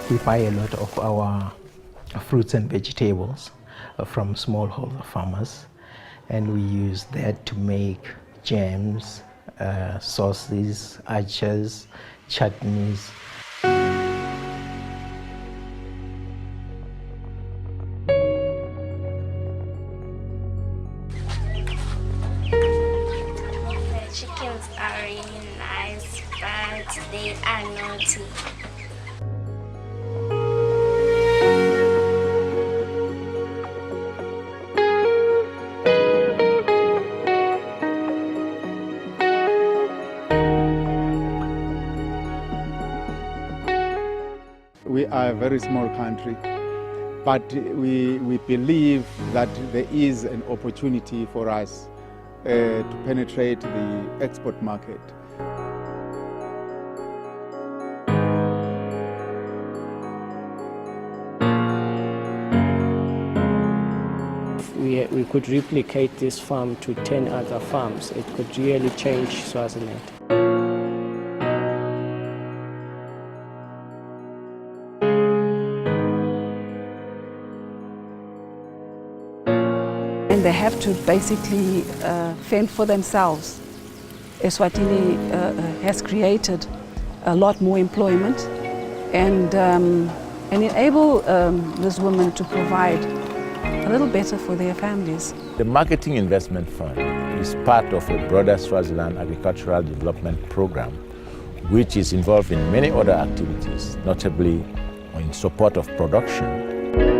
We buy a lot of our fruits and vegetables from smallholder farmers, and we use that to make jams, sauces, achars, chutneys. The chickens are really nice, but they are naughty. We are a very small country, but we believe that there is an opportunity for us to penetrate the export market. We could replicate this farm to 10 other farms. It could really change Swaziland. And they have to basically fend for themselves. Eswatini has created a lot more employment and enable these women to provide a little better for their families. The Marketing Investment Fund is part of a broader Swaziland agricultural development program, which is involved in many other activities, notably in support of production.